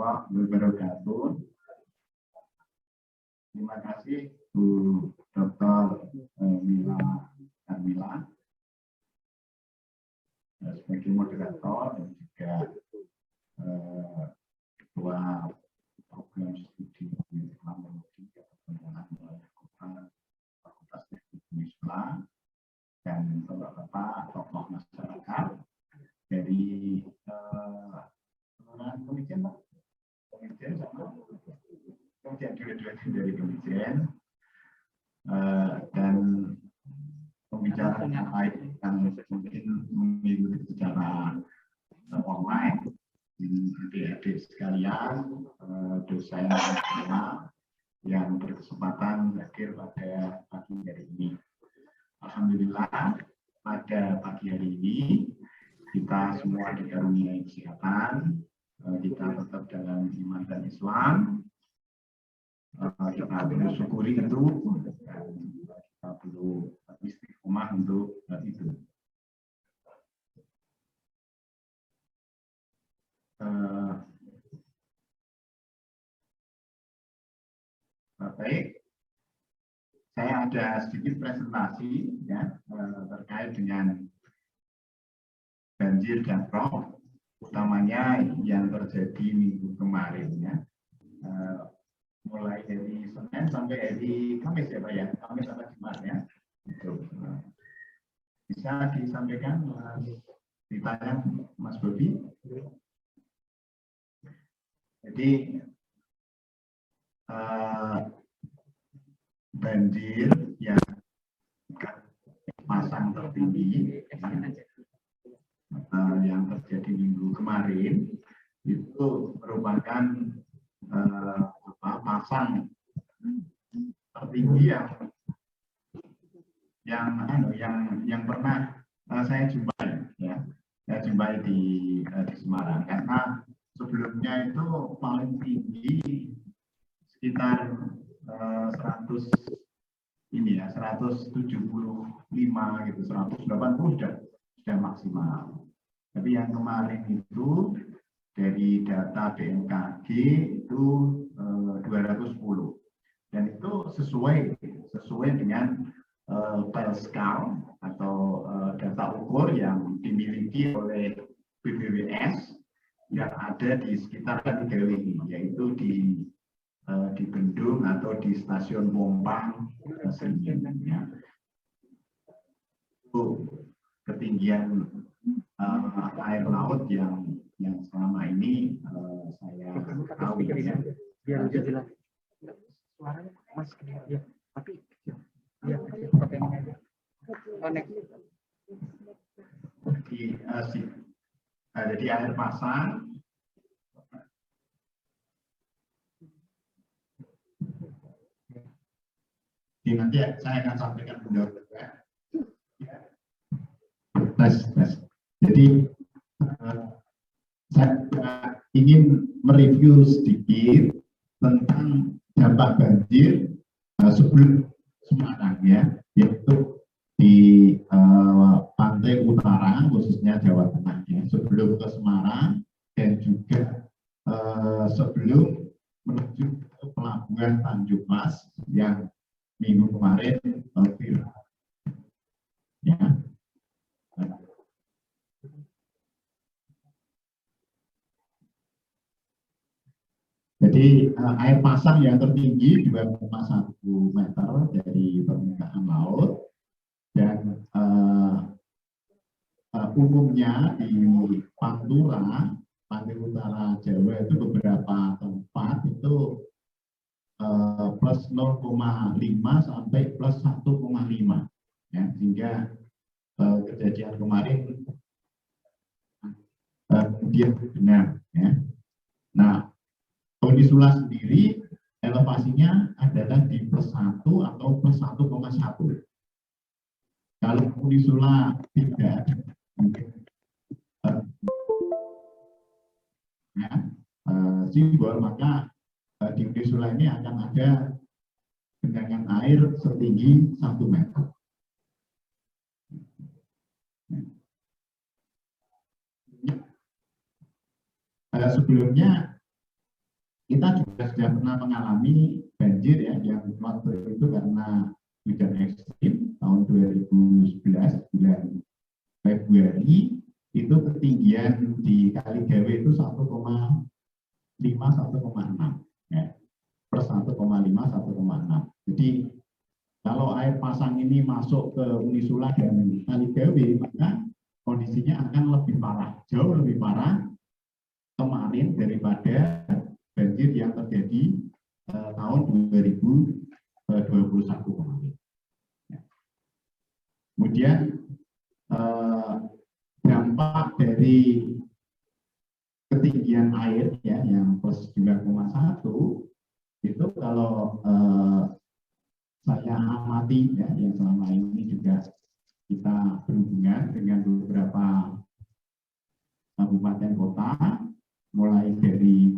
warahmatullahi wabarakatuh. Terima kasih Bu Dr. Mila Carmila sebagai moderator dan juga ketua program studi Islamologi Fakultas Teknik Islam dan bapak-bapak tokoh masyarakat dari komisen Pak, komisen sama komisen dua-dua dari komisen dan pembicara terkait yang mungkin mengikuti secara online, adik-adik sekalian, dosen yang berkesempatan hadir pada pagi hari ini. Alhamdulillah pada pagi hari ini kita semua dikaruniai kesehatan, kita tetap dalam iman dan Islam, kita perlu syukuri itu dan kita perlu istiqomah untuk itu. Baik, saya ada sedikit presentasi ya terkait dengan banjir dan rob, utamanya yang terjadi minggu kemarin ya. Mulai dari Senin sampai hari Kamis ya Pak ya, Kamis sampai Jumat ya. Itu. Bisa disampaikan ditanya Mas Bobi. Jadi banjir yang pasang tertinggi yang terjadi minggu kemarin itu merupakan pasang tertinggi yang pernah saya jumpai ya, saya jumpai di Semarang, karena sebelumnya itu paling tinggi sekitar 175 gitu, 180 sudah maksimal. Tapi yang kemarin itu dari data BMKG itu 210 dan itu sesuai dengan PELSCAL atau data ukur yang dimiliki oleh BPWS yang ada di sekitar Tegal ini, yaitu di Bendung atau di stasiun Pompang Seringen ya. Itu ketinggian air laut yang selama ini saya tahu ya. Biar jelas suaranya masih kecil ya, tapi ya pakai ini aja. Jadi air pasang nanti saya akan sampaikan pendapat ya. Jadi saya ingin mereview sedikit tentang dampak banjir sebelum Semarang ya, yaitu di pantai utara khususnya Jawa Tengah ya, sebelum ke Semarang dan juga sebelum menuju ke pelabuhan Tanjung Mas yang minggu kemarin viral ya. Jadi air pasang yang tertinggi 2,1 meter dari permukaan laut dan umumnya di Pantura, pantai utara Jawa itu beberapa tempat itu plus 0,5 sampai plus 1,5 ya, sehingga kejadian kemarin dia benar ya. Nah, Unisula sendiri elevasinya adalah di plus 1 atau plus 1,1. Kalau Unisula tidak mungkin simbol, maka di Unisula ini akan ada genangan air setinggi 1 meter. Sebelumnya kita juga sudah pernah mengalami banjir ya, yang waktu itu karena hujan ekstrim tahun 2011 bulan Februari, itu ketinggian di Kali Gawe itu 1,5 1,6 ya, per 1,5 1,6. Jadi kalau air pasang ini masuk ke Unisula dan Kali Gawe, maka kondisinya akan lebih parah, jauh lebih parah kemarin daripada banjir yang terjadi tahun 2021 kemarin. Kemudian dampak dari ketinggian air ya yang plus 2,1 itu kalau saya amati ya, yang selama ini juga kita berhubungan dengan beberapa kabupaten kota, mulai dari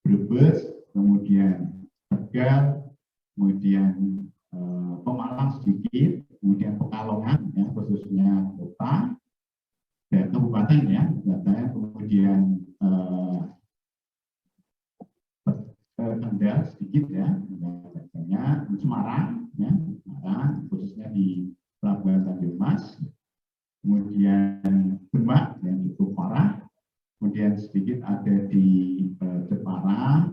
Brebes, kemudian Tegal, kemudian Pemalang sedikit, kemudian Pekalongan, ya, khususnya kota dan kabupaten ya, kemudian Kendal sedikit ya, Semarang, ya, Semarang khususnya di Pelabuhan Tanjung Mas, kemudian Demak yang cukup parah, kemudian sedikit ada di Jepara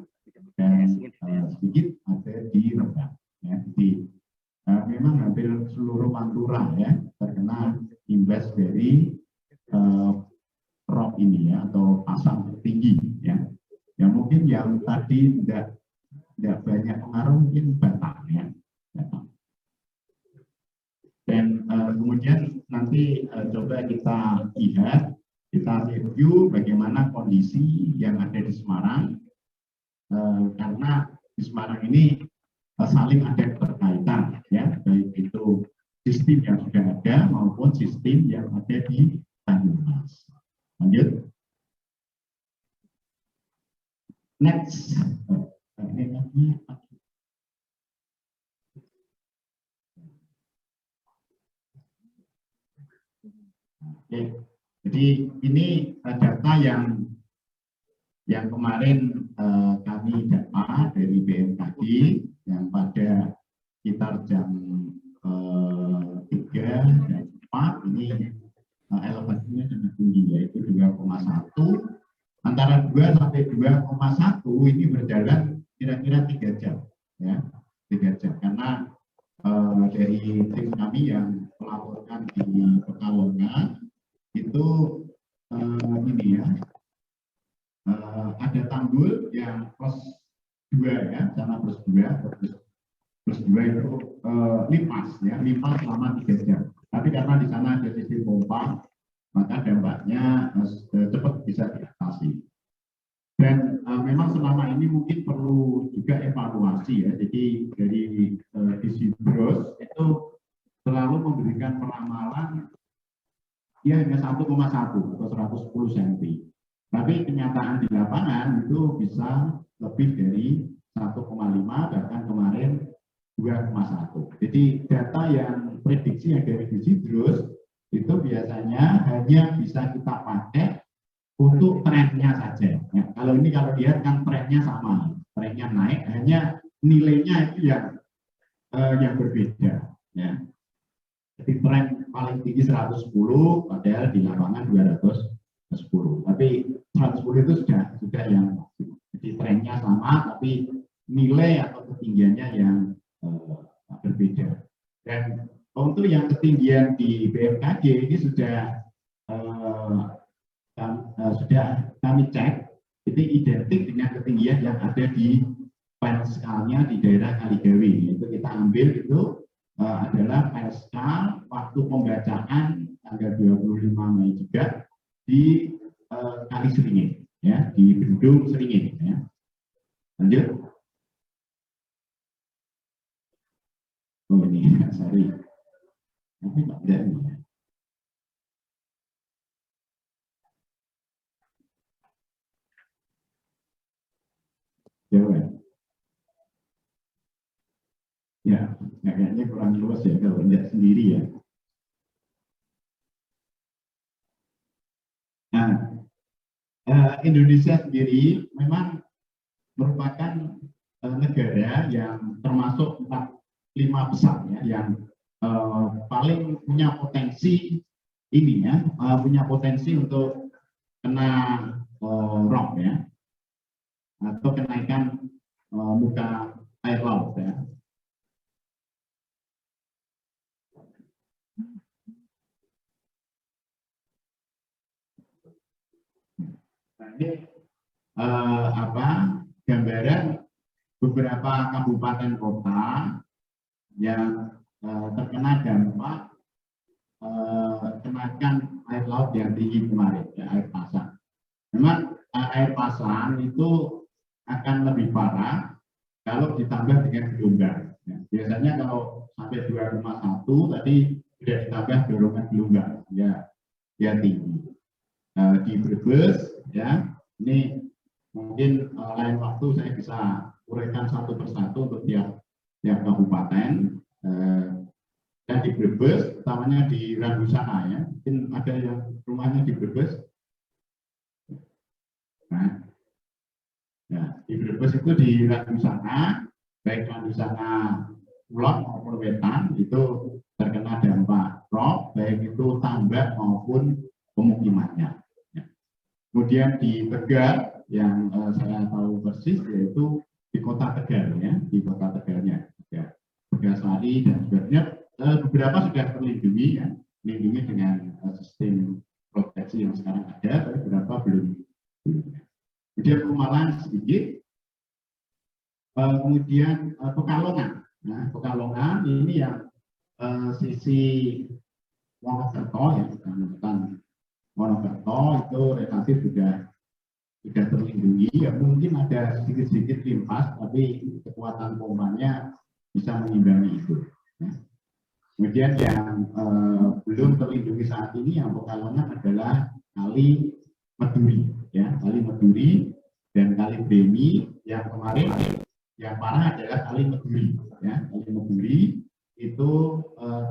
dan sedikit ada di Rembang. Ya, jadi memang hampir seluruh Pantura ya terkena imbas dari rop ini ya, atau pasang tinggi ya. Yang mungkin yang tadi tidak banyak pengaruh mungkin Batam ya. Batam. Dan kemudian nanti coba kita lihat, kita review bagaimana kondisi yang ada di Semarang, karena di Semarang ini saling ada keterkaitan ya, baik itu sistem yang sudah ada maupun sistem yang ada di Tanjung Mas. Lanjut. Next. Oke. Jadi ini data yang kemarin kami dapat dari BMKG yang pada sekitar jam 3 dan 4 ini elevasinya sangat tinggi, yaitu 2,1. Antara 2 sampai 2,1 ini berjalan kira-kira 3 jam ya, 3 jam, karena dari tim kami yang melaporkan di Pekalongan itu ini ya, ada tanggul yang plus 2 ya, sana plus 2 itu lipas ya, lipas selama 3 jam. Tapi karena di sana ada sistem pompa, maka dampaknya cepat bisa diatasi. Dan memang selama ini mungkin perlu juga evaluasi ya. Jadi dari Disidros itu selalu memberikan peramalan ya hanya 1,1 atau 110 cm. Tapi kenyataan di lapangan itu bisa lebih dari 1,5, bahkan kemarin 2,1. Jadi data yang prediksi yang dari Disidros itu biasanya hanya bisa kita pakai untuk trennya saja. Ya, kalau lihat kan trennya sama, trennya naik, hanya nilainya itu yang berbeda. Ya. Jadi tren paling tinggi 110, padahal di lapangan 210. Tapi 110 itu sudah yang jadi trennya sama, tapi nilai atau ketinggiannya yang berbeda. Dan untuk yang ketinggian di BMKG ini sudah kami cek, itu identik dengan ketinggian yang ada di PLSK-nya di daerah Kaligawi. Itu kita ambil itu adalah PLSK waktu pembacaan tanggal 25 Mei juga di Kali Seringin, ya, di Bendung Seringin. Ya. Lanjut. Oh ini, sorry. Tapi tidak ini. Jawa. Ya, kayaknya kurang luas ya kalau tidak sendiri ya. Nah, Indonesia sendiri memang merupakan negara yang termasuk 5 besar ya, yang paling punya potensi ini ya, punya potensi untuk kena rob ya, atau kenaikan muka air laut ya. Nah, ini gambaran beberapa kabupaten kota yang terkena dampak kenaikan air laut yang tinggi kemarin, ya, air pasang. Memang air pasang itu akan lebih parah kalau ditambah dengan gelombang. Ya, biasanya kalau sampai 2,1 tadi sudah ditambah dorongan gelombang, ya tinggi. Di Brebes, ya, ini mungkin lain waktu saya bisa uraikan satu persatu untuk tiap kabupaten. Dan di Brebes, utamanya di Randusana ya, mungkin ada yang rumahnya di Brebes. Nah, ya, di Brebes itu di Randusana, baik Randusana Kulon maupun Wetan itu terkena dampak rob, baik itu tambak maupun pemukimannya. Ya. Kemudian di Tegal yang saya tahu persis yaitu di Kota Tegal ya, di Kota Tegalnya, ya, Tegalsari dan sebagainya. Beberapa sudah terlindungi ya, melindungi dengan sistem proteksi yang sekarang ada, tapi beberapa belum. Kemudian Pemalang sedikit, kemudian Pekalongan. Nah, Pekalongan ini yang sisi Wonokerto ya, Kecamatan Wonokerto itu relatif sudah terlindungi. Ya, mungkin ada sedikit-sedikit limpas, tapi kekuatan pompanya bisa mengimbangi itu. Ya. Kemudian yang belum terlindungi saat ini yang Pekalongan adalah Kali Meduri, ya, Kali Meduri dan Kali Bremi. Yang kemarin yang parah adalah Kali Meduri, ya, Kali Meduri itu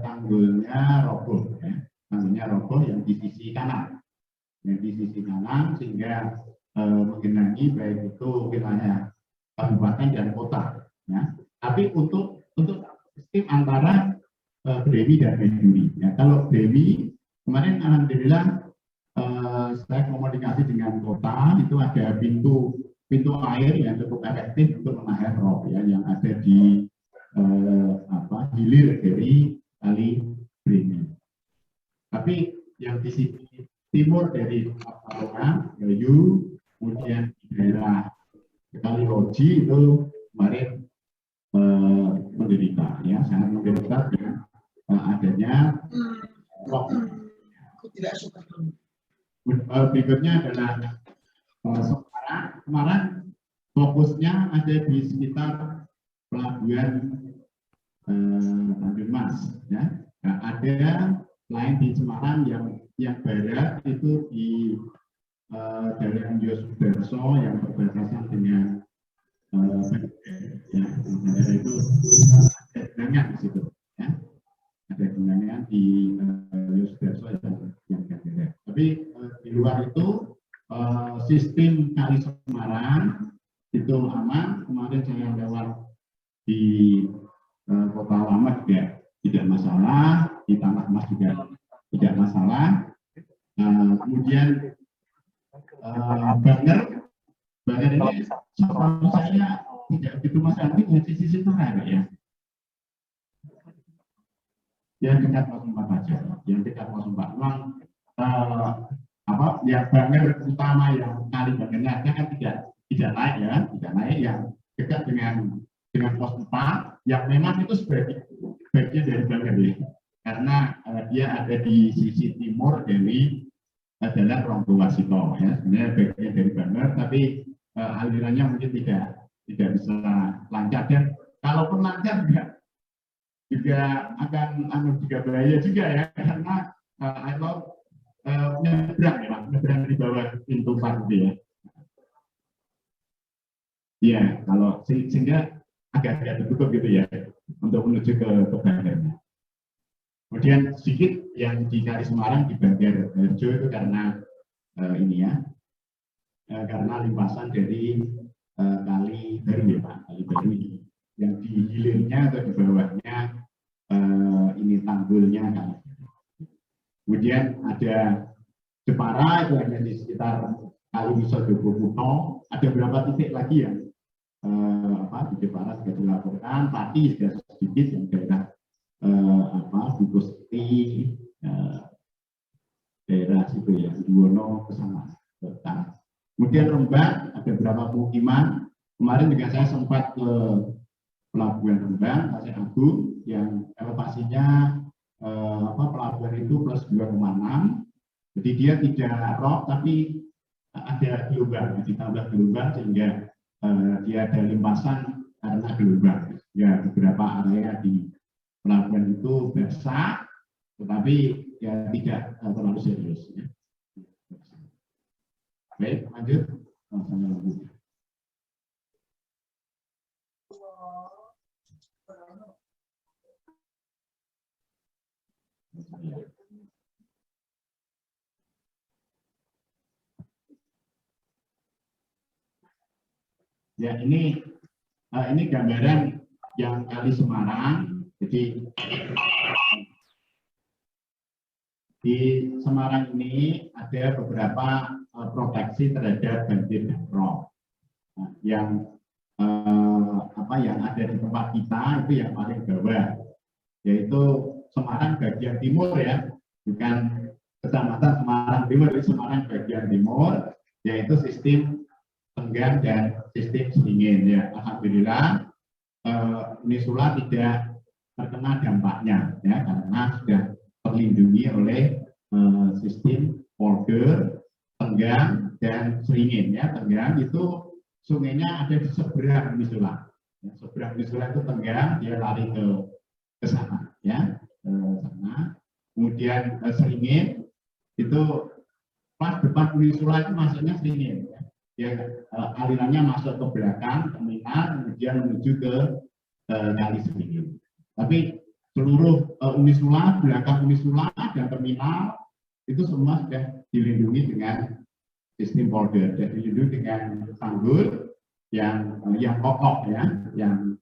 tanggulnya roboh, ya, tanggulnya roboh yang di sisi kanan, sehingga menggenangi baik itu wilayah kabupaten dan kota, ya. Tapi untuk sistem antara Bremi dan Meduri. Ya, kalau Bremi kemarin alhamdulillah saya komunikasi dengan kota, itu ada pintu air yang cukup efektif untuk menahan rob ya, yang ada di hilir dari Kali Bremi. Tapi yang di sisi timur dari Pekalongan, Gayo, kemudian di daerah Kali Loji itu kemarin menderita ya, sangat menderita ya. Adanya rob. Berikutnya adalah Semarang fokusnya ada di sekitar pelabuhan Tanjung Mas ya. Nah, ada lain di Semarang yang barat itu di daerah Yosudarso yang berbatasan dengan ya, daerah itu ada genangan di situ ya. Ada genangan di Yosudarso yang ada. Tapi di luar itu sistem Kali Semarang itu aman. Kemarin saya lewat di Kota Lama juga tidak masalah, di Tanah Mas juga tidak masalah. Kemudian Banger ini setahu saya tidak begitu masalah di sisi tengah ya. Yang dekat 04 aja, yang dekat 04. Memang yang Banger utama yang Kali Bangernya kan tidak naik ya, tidak naik. Yang dekat dengan pos 4 yang memang itu sebagian dari Banger ya, karena dia ada di sisi timur dari jalan Ronggo-Wasito ya, sebenarnya bagian dari Banger, tapi alirannya mungkin tidak bisa lancar, dan kalaupun lancar juga akan juga bahaya juga ya, karena air laut nyebrang di bawah pintu 4 gitu ya. Iya, kalau sehingga agak tertutup gitu ya untuk menuju ke Banjarnya. Kemudian sedikit yang di Kali Semarang di Banjarjo itu karena ini ya, karena limpasan dari kali baru ya Pak, kali baru ini. Yang di hilirnya atau di bawahnya ini tanggulnya kan. Kemudian ada Jepara itu ada di sekitar Kali Wisodobo Kuno. Ada beberapa titik lagi yang di Jepara sudah dilaporkan. Pati sudah sedikit yang daerah Bukusti, daerah situ ya, Duwono ke sana. Kemudian Rembang ada beberapa pemukiman. Kemarin juga saya sempat ke Pelabuhan Rembang, Pasir Agung, yang elevasinya pelabuhan itu plus 2,6. Jadi dia tidak rock tapi ada gelombang, ditambah gelombang sehingga dia ada limpasan karena gelombang. Ya beberapa area di pelabuhan itu basah, tetapi ya tidak terlalu serius. Ya. Baik, lanjut. Ya ini gambaran yang Kali Semarang. Jadi di Semarang ini ada beberapa proteksi terhadap banjir dan rob. Nah, yang ada di tempat kita itu yang paling bawah, yaitu Semarang bagian timur ya, bukan Kecamatan Semarang Timur, itu Semarang bagian timur, yaitu sistem Tenggang dan sistem Seringin ya. Alhamdulillah Unisula tidak terkena dampaknya ya, karena sudah terlindungi oleh sistem polder, Tenggang dan Seringin ya. Tenggang itu sungainya ada di seberang Unisula. Ya, seberang Unisula itu Tenggang, dia lari ke sana ya, sana. Kemudian Seringin itu pas depan Unisula itu masuknya Seringin ya. Ya, alirannya masuk ke belakang terminal, kemudian menuju ke Kali Seringin. Tapi seluruh Unisula, belakang Unisula dan terminal itu semua sudah dilindungi dengan sistem polder, dan dilindungi dengan tanggul yang kokoh ya, yang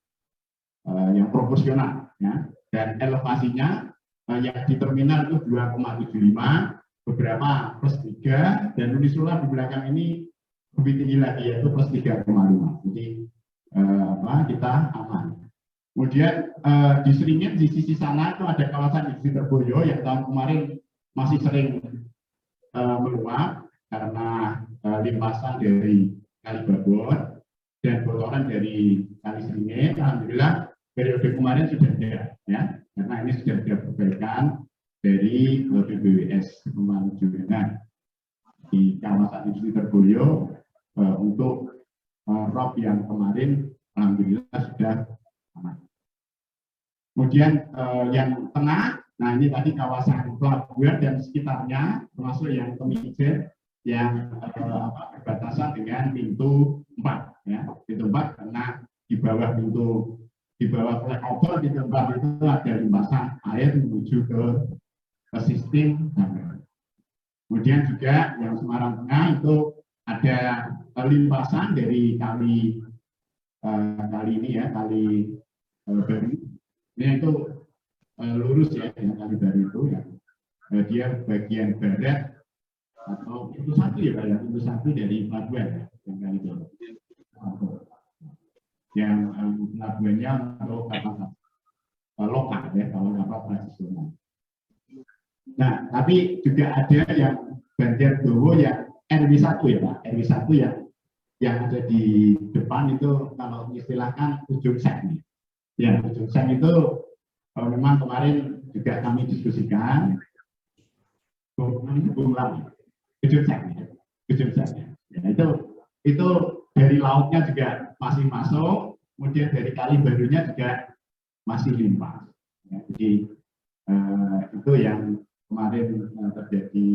proporsional ya, dan elevasinya yang di terminal itu 2,75, beberapa plus 3, dan Unisula di belakang ini lebih tinggi lagi yaitu plus 3,5. Jadi kita aman. Kemudian di Seringin di sisi sana itu ada kawasan industri Terboyo yang tahun kemarin masih sering meluap karena limpasan dari Kali Babon dan botoran dari Kali Seringin. Alhamdulillah periode kemarin sudah ada ya, karena ini sudah ada perbaikan dari BBWS kemarin di kawasan industri Terboyo untuk rob yang kemarin alhamdulillah sudah aman. Kemudian yang tengah, nah ini tadi kawasan pelabuhan dan sekitarnya, termasuk yang Kemijen yang berbatasan dengan pintu 4 ya. Pintu 4 karena di bawah flyover di tempat itu ada limpasan air menuju ke sistem. Kemudian juga yang Semarang Tengah itu ada limpasan dari kali ini ya, Kali Baru. Ini itu lurus ya, yang Kali Baru itu ya. Dia bagian barat atau pintu 1 ya Pak ya, pintu 1 dari pelabuhan ya, yang Kali Baru. Yang pelabuhannya untuk kapal lokal ya, kalau kapal tradisional. Nah, tapi juga ada yang Banjardowo yang RW1 ya Pak, RW1 yang ada di depan itu kalau istilahkan ujung seng. Ya, ujung seng itu memang kemarin juga kami diskusikan ujung seng ya, itu dari lautnya juga masih masuk, kemudian dari Kali Barunya juga masih limpah ya, jadi itu yang kemarin terjadi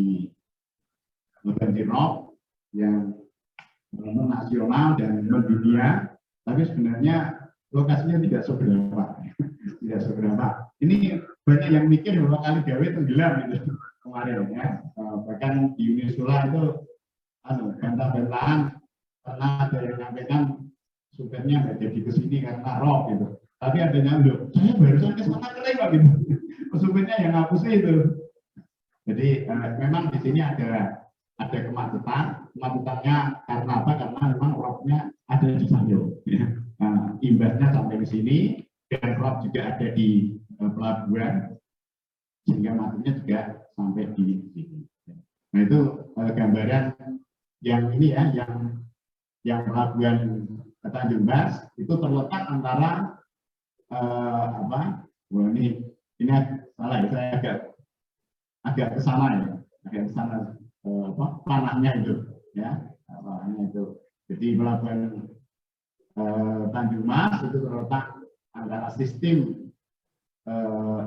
banjir rob yang nasional dan mendunia, tapi sebenarnya lokasinya tidak seberapa. Ini banyak yang mikir bahwa Kali Gawe tenggelam itu kemarin ya, bahkan di Unisula itu bantah-bantahan karena ada yang menyampaikan supirnya nggak jadi ke sini karena rob gitu. Tapi adanya loh, saya barusan ke sana kering kok gitu. Supirnya yang ngapusi itu. Jadi memang di sini ada kemacetannya karena apa? Karena memang robnya ada di Sanyo. Ya. Imbasnya sampai ke sini, dan rob juga ada di pelabuhan, sehingga macetnya juga sampai di sini. Nah itu gambaran yang ini ya, yang pelabuhan Tanjung Mas itu terletak antara wah ini salah ya, saya agak ke sana ya, agak ke sana panahnya itu ya, panahnya itu. Jadi pelabuhan Tanjung Mas itu terletak antara sistem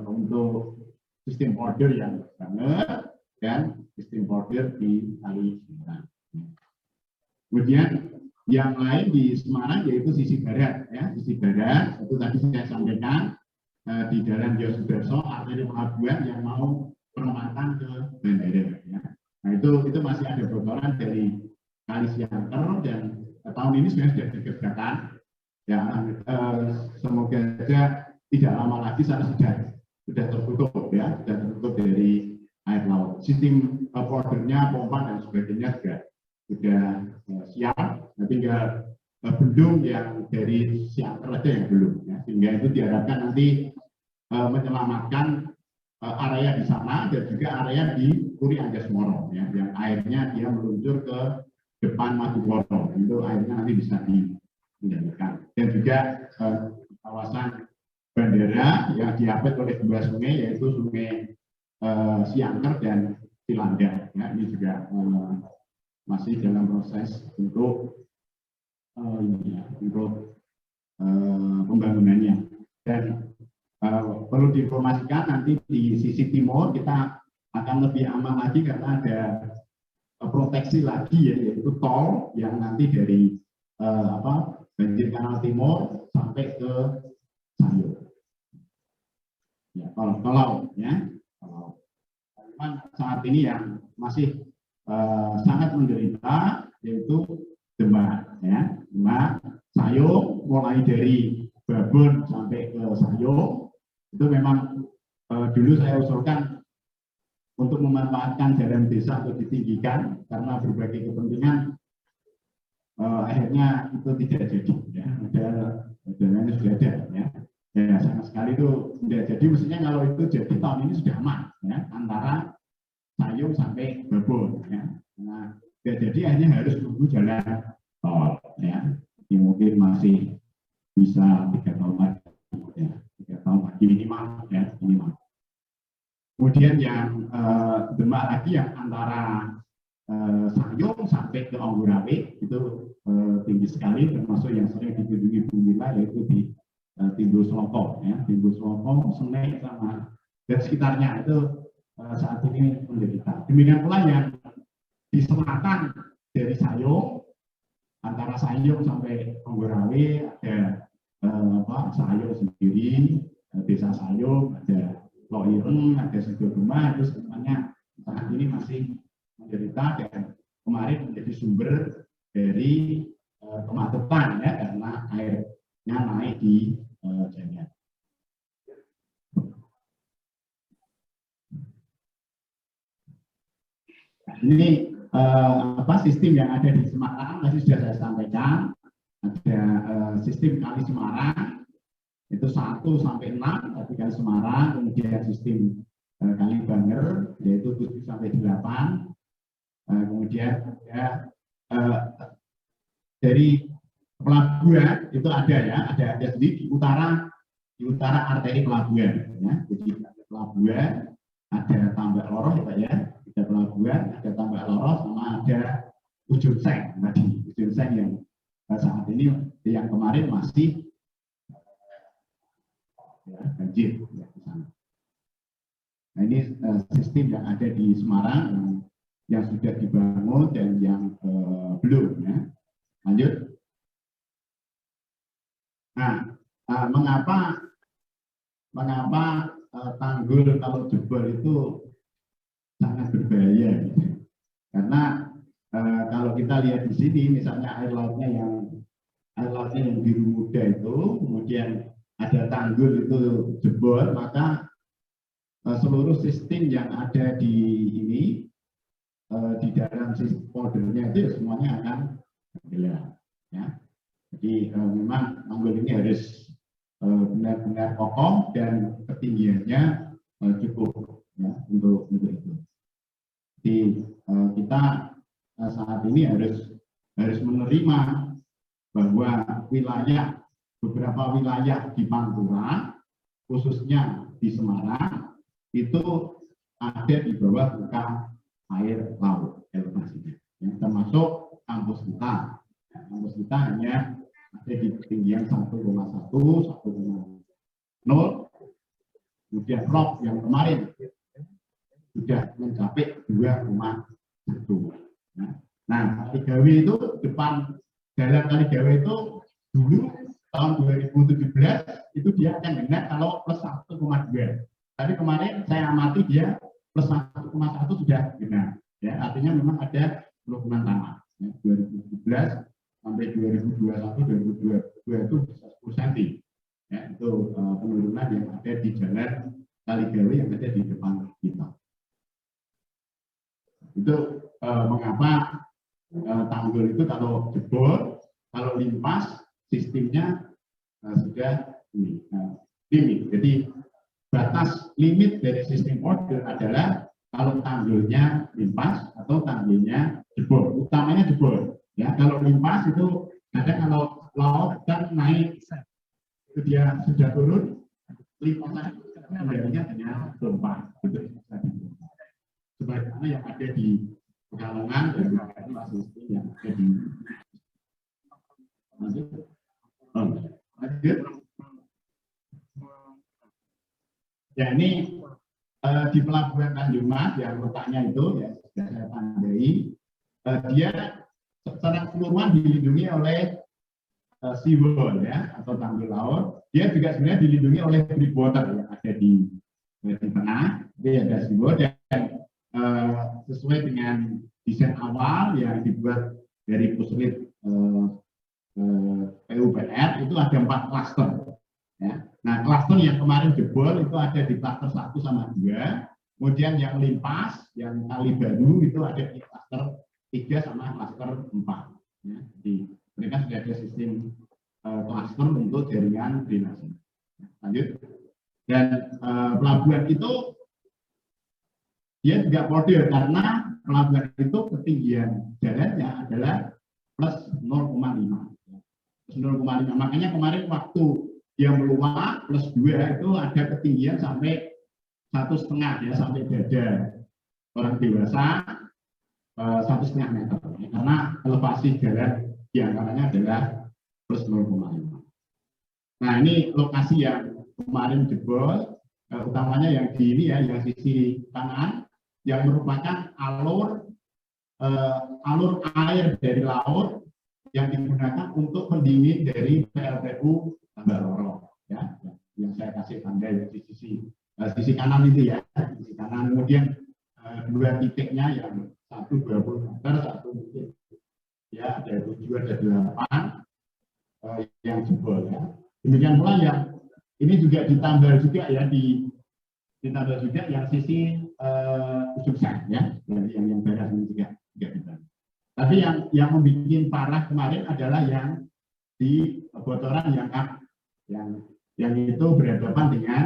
untuk sistem border yang banget dan sistem border di Kali Semarang. Kemudian yang lain di Semarang yaitu sisi barat ya, sisi barat itu tadi saya sampaikan di Jalan Yosudarso arteri pelabuhan yang mau perempatan ke bandara ya. Nah itu masih ada bocoran dari Kali Siantar, dan tahun ini sudah dikerjakan ya, semoga saja tidak lama lagi sana sudah tertutup ya, sudah tertutup dari air laut. Sistem bordernya, pompa dan sebagainya juga sudah siap, tinggal bendung yang dari Siantar aja yang belum ya, sehingga itu diharapkan nanti menyelamatkan area di sana dan juga area di Puri Anjas-Moro ya, yang airnya dia meluncur ke depan Madukoro, itu airnya nanti bisa dikendalikan. Dan juga kawasan bandara yang diapit oleh dua sungai, yaitu Sungai Siantar dan Cilandak ya, ini juga masih dalam proses untuk pembangunannya. Dan perlu diinformasikan nanti di sisi timur kita akan lebih aman lagi karena ada proteksi lagi ya, yaitu tol yang nanti dari Banjir Kanal Timur sampai ke Sayur. Ya, kalau ya, cuman saat ini yang masih sangat menderita yaitu Demak ya, Demak, Sayung, mulai dari Babon sampai ke Sayung itu memang dulu saya usulkan untuk memanfaatkan jalan desa untuk ditinggikan karena berbagai kepentingan, akhirnya itu tidak jadi ya, jalannya sudah ada ya, sama sekali itu tidak jadi. Mestinya kalau itu jadi tahun ini sudah aman ya, antara Sayung sampai Babon ya. Nah, jadi akhirnya harus tunggu jalan tol ya, ini mungkin masih bisa 3 tahun lagi ya, 3 tahun lagi minimal ya, minimal. Kemudian yang Demak lagi yang antara Sayung sampai ke Anggurawe itu tinggi sekali, termasuk yang sering dikunjungi Bu Mila yaitu di Timbul Seloko ya, Timbul Seloko, Sene sama dan sekitarnya itu saat ini menderita. Demikian pula yang di selatan dari Sayung, antara Sayung sampai Anggurawe ada Sayung sendiri, desa Sayung, ada Loireng, ada Sidogema, itu semuanya saat ini masih menderita dan kemarin menjadi sumber dari kemacetan ya, karena airnya naik di jalan. Nah, ini sistem yang ada di Semarang tadi sudah saya sampaikan. Ada sistem Kali Semarang itu 1 sampai 6 tadi Kali Semarang, kemudian sistem Kali Banger yaitu 7 sampai 8, kemudian ya, dari pelabuhan itu ada ya, ada sendiri di utara arteri pelabuhan ya. Jadi ada pelabuhan, ada Tambak Loroh ya Pak ya, ada pelabuhan, ada Tambak Loroh, sama ada Ujung Seng tadi, Ujung Seng yang saat ini yang kemarin masih banjir ya, di sana. Nah ini sistem yang ada di Semarang yang sudah dibangun dan yang belum ya. Lanjut. Nah, mengapa tanggul kalau jebol itu sangat berbahaya gitu. Karena kalau kita lihat di sini misalnya air lautnya yang air lautnya yang biru muda itu, kemudian ada tanggul itu jebol, maka seluruh sistem yang ada di ini di dalam sistem poldernya itu semuanya akan tenggelam. Ya. Jadi memang tanggul ini harus benar-benar kokoh dan ketinggiannya cukup ya, untuk itu. Jadi kita saat ini harus menerima bahwa beberapa wilayah di Pantura, khususnya di Semarang, itu ada di bawah muka air laut elevasinya, ya, termasuk kampus kita. Kampus kita hanya ada di ketinggian 1,1, 1,0, kemudian rop yang kemarin sudah mencapai 2,1. Nah, Kaligawe itu depan jalan Kaligawe itu dulu tahun 2017 itu dia akan genap kalau plus 1,2. Tapi kemarin saya amati dia plus 1,1 sudah genap. Ya, artinya memang ada penurunan tanah. Ya, 2017 sampai 2021, 2022 itu bisa 10 cm. Ya, itu penurunan yang ada di jalan Kaligawe yang ada di depan kita. Itu mengapa tanggul itu kalau jebol, kalau limpas sistemnya sudah limit. Jadi batas limit dari sistem polder adalah kalau tanggulnya limpas atau tanggulnya jebol. Utamanya jebol. Ya, kalau limpas itu ada kalau laut kan naik itu dia sudah turun, limpasan kendalinya hanya lompat. Gitu. Sebagaimana yang ada di Pekalongan dan sistem yang ada di lanjut. Ya, ini di pelabuhan Tanjung Mas yang letaknya itu ya sudah saya tandai, dia secara keseluruhan dilindungi oleh seawall ya atau tanggul laut. Dia juga sebenarnya dilindungi oleh breakwater yang ada di tengah. Dia ada seawall dan sesuai dengan desain awal yang dibuat dari Puslit PUPR itu ada 4 klaster. Ya. Nah, klaster yang kemarin jebol itu ada di klaster 1 sama 2. Kemudian yang limpas, yang kali baru itu ada di klaster 3 sama klaster 4. Ya. Jadi mereka sudah ada sistem klaster untuk jaringan drainase. Lanjut. Dan pelabuhan itu dia juga polder karena pelabuhan itu ketinggian jalannya adalah plus 0,5. 0,5. Makanya kemarin waktu yang meluap plus 2 itu ada ketinggian sampai 1,5 ya, sampai dada orang dewasa 1,5 meter ya, karena elevasi jalan diantaranya adalah plus 0,5. Nah, ini lokasi yang kemarin jebol, utamanya yang di ini ya, yang sisi kanan yang merupakan alur air dari laut yang digunakan untuk pendingin dari PLTU Tambaroro ya, yang saya kasih tanda di sisi kanan itu ya, sisi kanan. Kemudian 2 titiknya yang 1 20 meter, 1 mungkin ya ada 7 ada 8 yang jebol ya. Demikian pula yang ini juga ditambah juga ya ditambah juga yang sisi ujung sana ya, yang barat ini juga ditambah. Tapi yang membuat parah kemarin adalah yang di botoran yang itu berhadapan dengan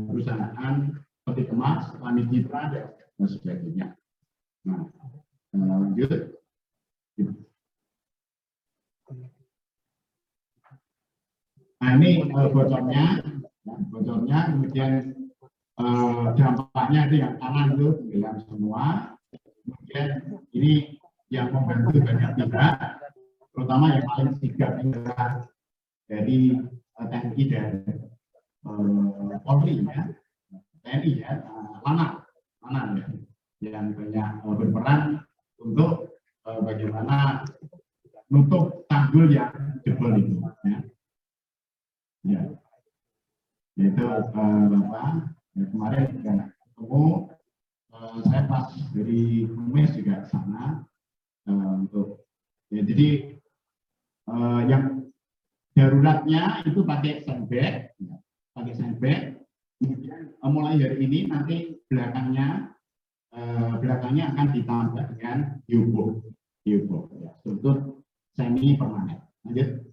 perusahaan peti kemas, Lami Citra dan sebagainya. Nah, lanjut. Nah, ini bocornya, kemudian dampaknya itu yang kanan itu tenggelam semua. Kemudian ini yang membantu banyak pihak, terutama yang paling sigap adalah dari TNI dan Polri ya, TNI ya, mana ya, yang banyak berperan untuk bagaimana nutup tanggul yang jebol itu ya. Ya, yaitu kemarin juga ketemu, saya pas dari Kumis juga ke sana untuk ya, jadi yang daruratnya itu pakai sandbag, ya, pakai sandbag. Kemudian mulai hari ini nanti belakangnya akan ditambah dengan U-box, ya, struktur semi permanen. Lanjut.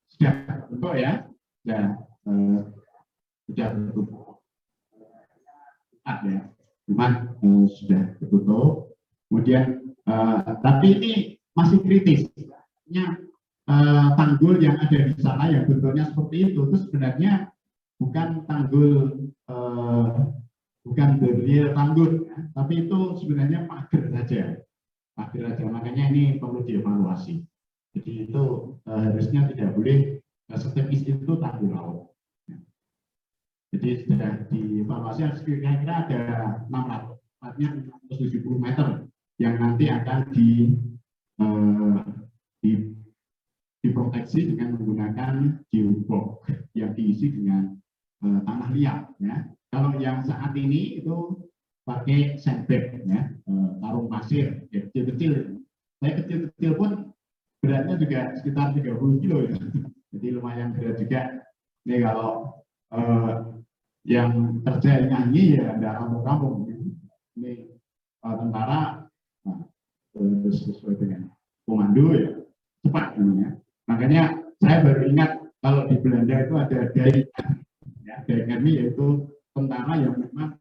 Sudah bentuk ya, sudah tertutup. Ya, cuman sudah tertutup. Kemudian tapi ini masih kritis. Tanggul yang ada di sana yang bentuknya seperti itu sebenarnya bukan tanggul, bukan real tanggul, ya, tapi itu sebenarnya pagar saja. Makanya ini perlu dievaluasi. Jadi itu harusnya tidak boleh setepis itu tanggul laut. Jadi sudah dievaluasi, kira-kira ada 600, artinya 670 meter yang nanti akan diproteksi dengan menggunakan geobox yang diisi dengan tanah liat. Ya. Kalau yang saat ini itu pakai sandbag, ya, karung pasir, ya, kecil-kecil. Saya kecil-kecil pun beratnya juga sekitar 30 kilo, ya. Jadi lumayan berat juga. Ini kalau yang kerja nyanyi ya ada kampung-kampung. Ini tentara sesuai dengan komando ya cepat ini, ya. Makanya saya baru ingat kalau di Belanda itu ada Daingermi, ya, Daingermi yaitu tentara yang memang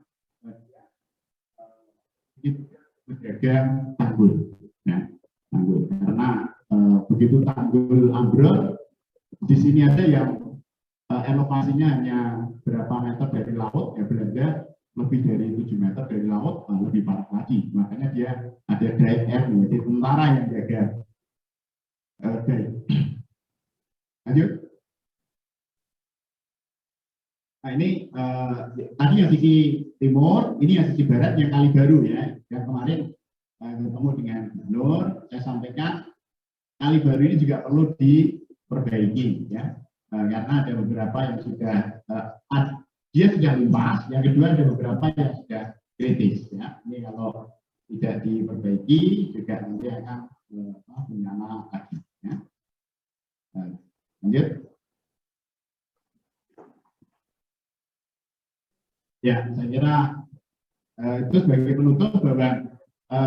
menjaga tanggul, ya, tanggul. Karena begitu tanggul ambrol, di sini ada yang elevasinya hanya berapa meter dari laut, ya Belanda lebih dari 7 meter dari laut, lebih parah lagi. Makanya dia ada Daingermi, yaitu tentara yang jaga. Oke. Lanjut. Nah ini tadi yang sisi timur, ini yang sisi barat yang Kali Baru, ya. Yang kemarin ketemu dengan Gubernur, saya sampaikan Kali Baru ini juga perlu diperbaiki, ya. Karena ada beberapa yang sudah dia sudah limpas, yang kedua ada beberapa yang sudah kritis, ya. Ini kalau tidak diperbaiki juga nanti akan menyala lagi, ya. Lanjut. Ya, saya kira itu sebagai penutup bahwa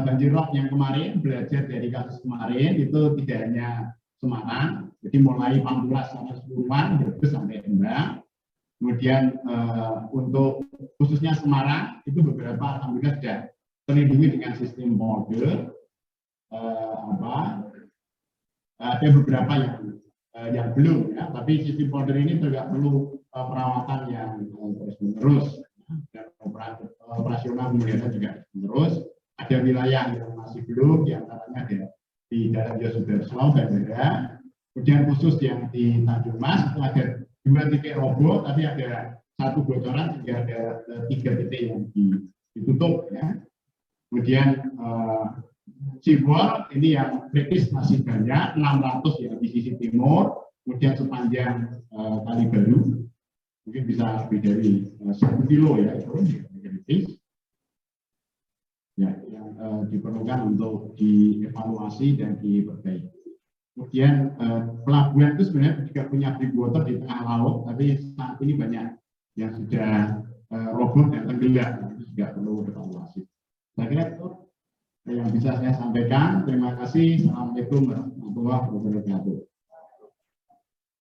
banjir rob yang kemarin, belajar dari kasus kemarin itu tidak hanya Semarang, jadi mulai Pantura sampai Suruhan, Brebes sampai Rembang. Kemudian untuk khususnya Semarang itu beberapa alhamdulillah sudah terlindungi dengan sistem polder. Ada beberapa yang belum, ya, tapi sistem polder ini juga perlu perawatan yang terus-menerus, dan operasional kemudian juga terus. Ada wilayah yang masih belum, diantaranya ada di daerah Yosudarso, Bandara. Kemudian khusus yang di Tanjung Mas itu ada 2 titik roboh, tapi ada 1 bocoran sehingga ada 3 titik yang ditutup, ya. Kemudian Cibor ini yang kritis masih banyak, 600 yang di sisi timur. Kemudian sepanjang Kali Baru mungkin bisa lebih dari 1 kilo, ya, itu kritis. Ya, yang diperlukan untuk dievaluasi dan diperbaiki. Kemudian pelabuhan itu sebenarnya juga punya breakwater di tengah laut, tapi saat ini banyak yang sudah roboh dan tenggelam, itu juga perlu dievaluasi. Saya kira itu yang bisa saya sampaikan. Terima kasih. Assalamualaikum warahmatullahi wabarakatuh.